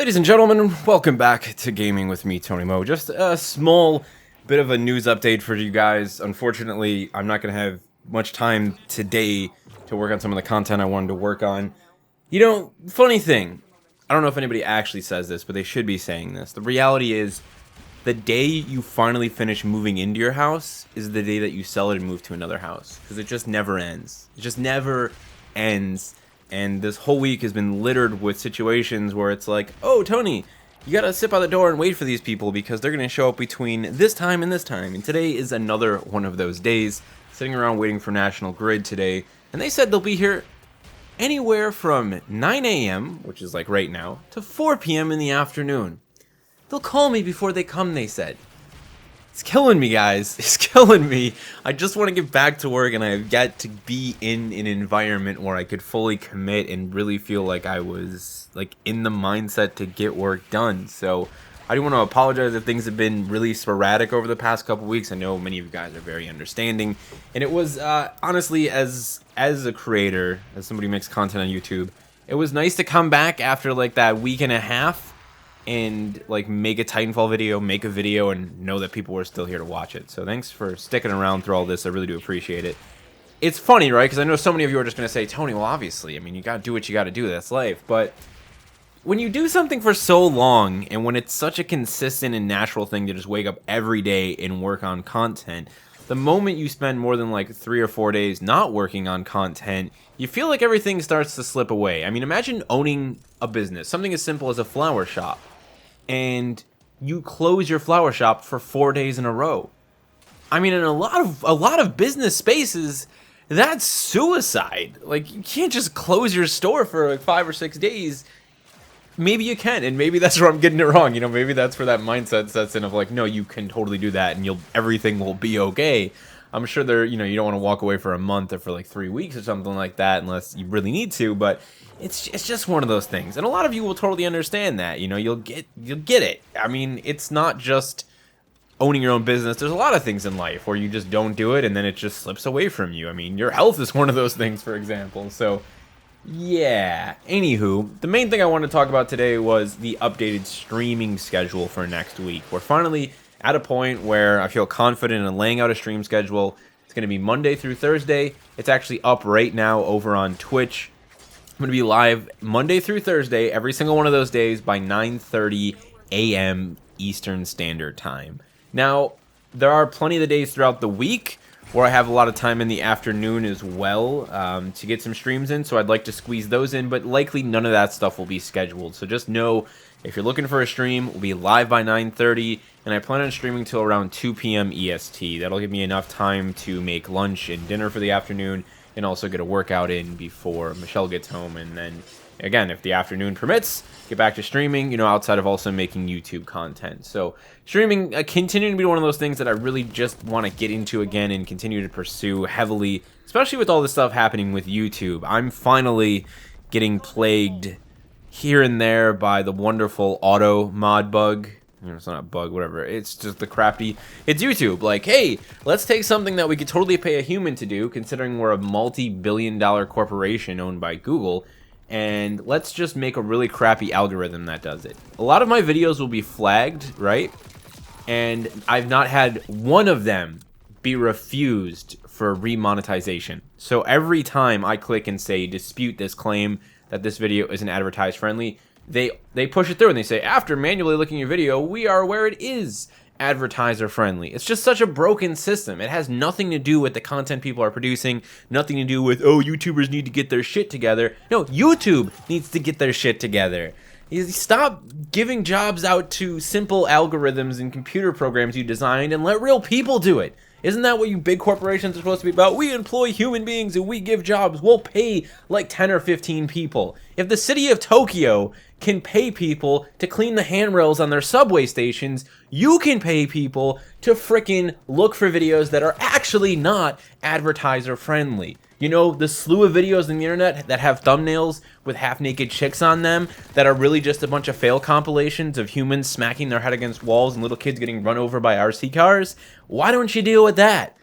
Ladies and gentlemen, welcome back to Gaming with me, Tony Mo. Just a small bit of a news update for you guys. Unfortunately, I'm not going to have much time today to work on some of the content I wanted to work on. You know, funny thing, I don't know if anybody actually says this, but they should be saying this. The reality is, the day you finally finish moving into your house is the day that you sell it and move to another house. Because it just never ends. It just never ends. And this whole week has been littered with situations where it's like, oh, Tony, you gotta sit by the door and wait for these people because they're gonna show up between this time and this time. And today is another one of those days. Sitting around waiting for National Grid today. And they said they'll be here anywhere from 9 a.m., which is like right now, to 4 p.m. in the afternoon. They'll call me before they come, they said. It's killing me, guys. It's killing me. I just want to get back to work, and I have got to be in an environment where I could fully commit and really feel like I was like in the mindset to get work done. So I do want to apologize if things have been really sporadic over the past couple weeks. I know many of you guys are very understanding, and it was honestly, as a creator, as somebody who makes content on YouTube, it was nice to come back after like that week and a half and like make a Titanfall video, make a video, and know that people were still here to watch it. So thanks for sticking around through all this. I really do appreciate it. It's funny, right? Because I know so many of you are just going to say, Tony, well, obviously, I mean, you got to do what you got to do. That's life. But when you do something for so long, and when it's such a consistent and natural thing to just wake up every day and work on content, the moment you spend more than like 3 or 4 days not working on content, you feel like everything starts to slip away. I mean, imagine owning a business, something as simple as a flower shop, and you close your flower shop for 4 days in a row. I mean, in a lot of business spaces, that's suicide. Like, you can't just close your store for like 5 or 6 days. Maybe you can, and maybe that's where I'm getting it wrong. You know, maybe that's where that mindset sets in of like, no, you can totally do that, and everything will be okay. I'm sure you don't want to walk away for a month or for like 3 weeks or something like that unless you really need to, but it's just one of those things. And a lot of you will totally understand that. You know, you'll get it. I mean, it's not just owning your own business. There's a lot of things in life where you just don't do it and then it just slips away from you. I mean, your health is one of those things, for example. So yeah, anywho, the main thing I wanted to talk about today was the updated streaming schedule for next week. We're finally at a point where I feel confident in laying out a stream schedule. It's going to be Monday through Thursday. It's actually up right now over on Twitch. I'm going to be live Monday through Thursday, every single one of those days by 9:30 a.m. Eastern Standard Time. Now, there are plenty of the days throughout the week where I have a lot of time in the afternoon as well to get some streams in, so I'd like to squeeze those in, but likely none of that stuff will be scheduled. So just know, if you're looking for a stream, we'll be live by 9:30, and I plan on streaming till around 2 p.m. EST. That'll give me enough time to make lunch and dinner for the afternoon, and also get a workout in before Michelle gets home, and then, again, if the afternoon permits, get back to streaming, outside of also making YouTube content. So streaming continuing to be one of those things that I really just want to get into again and continue to pursue heavily, especially with all this stuff happening with YouTube. I'm finally getting plagued here and there by the wonderful auto mod bug. It's not a bug, whatever. It's just the crafty. It's YouTube. Like, hey, let's take something that we could totally pay a human to do, considering we're a multi-billion-dollar corporation owned by Google, and let's just make a really crappy algorithm that does it. A lot of my videos will be flagged, right? And I've not had one of them be refused for remonetization. So every time I click and say, dispute this claim that this video isn't advertised friendly, they push it through and they say, after manually looking at your video, we are aware it is advertiser friendly. It's just such a broken system. It has nothing to do with the content people are producing, nothing to do with, oh, YouTubers need to get their shit together. No, YouTube needs to get their shit together. Stop giving jobs out to simple algorithms and computer programs you designed and let real people do it. Isn't that what you big corporations are supposed to be about? We employ human beings and we give jobs. We'll pay like 10 or 15 people. If the city of Tokyo can pay people to clean the handrails on their subway stations, you can pay people to frickin' look for videos that are actually not advertiser friendly. You know, the slew of videos on the internet that have thumbnails with half-naked chicks on them that are really just a bunch of fail compilations of humans smacking their head against walls and little kids getting run over by RC cars? Why don't you deal with that?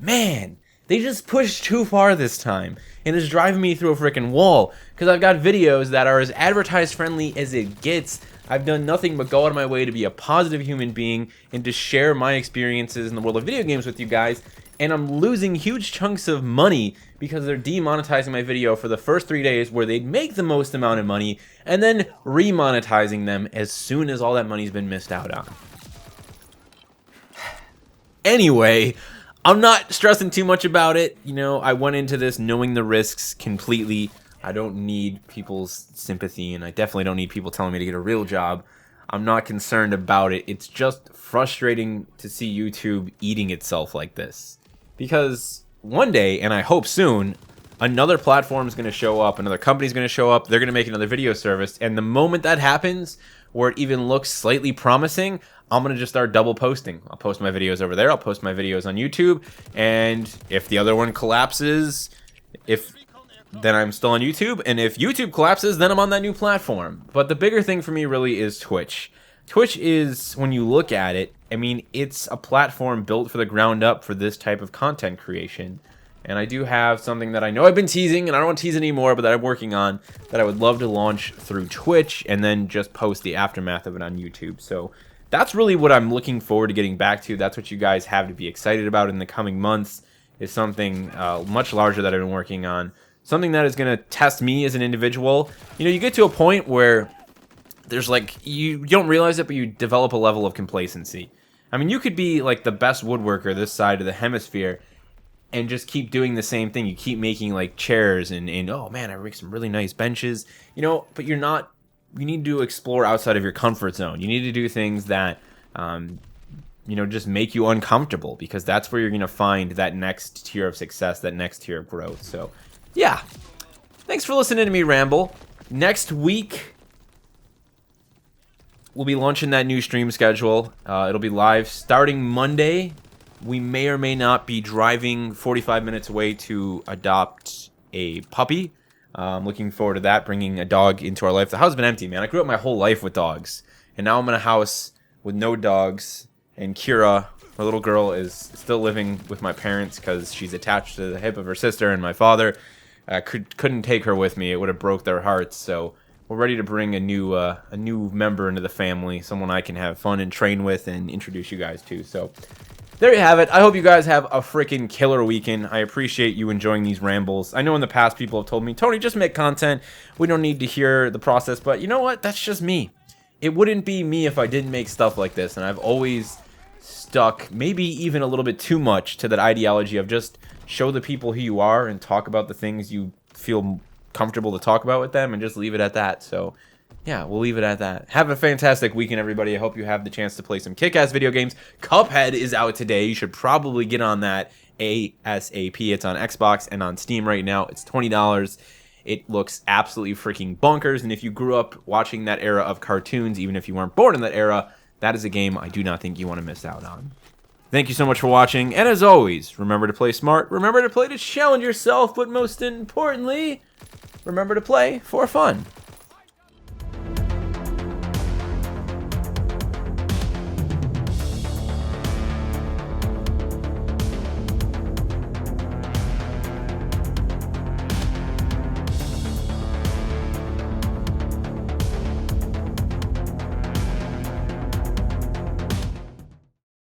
Man, they just pushed too far this time, and it's driving me through a freaking wall, because I've got videos that are as advertised friendly as it gets I've done nothing but go out of my way to be a positive human being and to share my experiences in the world of video games with you guys. And I'm losing huge chunks of money because they're demonetizing my video for the first 3 days where they'd make the most amount of money and then remonetizing them as soon as all that money's been missed out on. Anyway, I'm not stressing too much about it. You know, I went into this knowing the risks completely. I don't need people's sympathy, and I definitely don't need people telling me to get a real job. I'm not concerned about it. It's just frustrating to see YouTube eating itself like this. Because one day, and I hope soon, another platform is going to show up, another company is going to show up, they're going to make another video service, and the moment that happens, where it even looks slightly promising, I'm going to just start double posting. I'll post my videos over there, I'll post my videos on YouTube, and if the other one collapses, then I'm still on YouTube, and if YouTube collapses, then I'm on that new platform. But the bigger thing for me really is Twitch. Twitch is, when you look at it, I mean, it's a platform built for the ground up for this type of content creation. And I do have something that I know I've been teasing, and I don't want to tease anymore, but that I'm working on, that I would love to launch through Twitch, and then just post the aftermath of it on YouTube. So that's really what I'm looking forward to getting back to. That's what you guys have to be excited about in the coming months, is something much larger that I've been working on. Something that is going to test me as an individual. You know, you get to a point where there's like, you don't realize it, but you develop a level of complacency. I mean, you could be like the best woodworker this side of the hemisphere and just keep doing the same thing. You keep making like chairs and oh man, I make some really nice benches, you know, but you're not, you need to explore outside of your comfort zone. You need to do things that, you know, just make you uncomfortable, because that's where you're going to find that next tier of success, that next tier of growth. So yeah, thanks for listening to me ramble. Next week, we'll be launching that new stream schedule. It'll be live starting Monday. We may or may not be driving 45 minutes away to adopt a puppy. I'm looking forward to that, bringing a dog into our life. The house has been empty, man. I grew up my whole life with dogs, and now I'm in a house with no dogs. And Kira, my little girl, is still living with my parents because she's attached to the hip of her sister, and my father couldn't take her with me. It would have broke their hearts. So we're ready to bring a new member into the family, someone I can have fun and train with and introduce you guys to. So there you have it. I hope you guys have a freaking killer weekend. I appreciate you enjoying these rambles. I know in the past people have told me, Tony, just make content. We don't need to hear the process. But you know what? That's just me. It wouldn't be me if I didn't make stuff like this. And I've always stuck, maybe even a little bit too much, to that ideology of just show the people who you are and talk about the things you feel comfortable to talk about with them, and just leave it at that. So yeah, we'll leave it at that. Have a fantastic weekend, everybody. I hope you have the chance to play some kick-ass video games. Cuphead is out today. You should probably get on that ASAP. It's on Xbox and on Steam right now. It's $20. It looks absolutely freaking bonkers, and if you grew up watching that era of cartoons, even if you weren't born in that era, that is a game I do not think you want to miss out on. Thank you so much for watching, and as always, remember to play smart, remember to play to challenge yourself, but most importantly, remember to play for fun.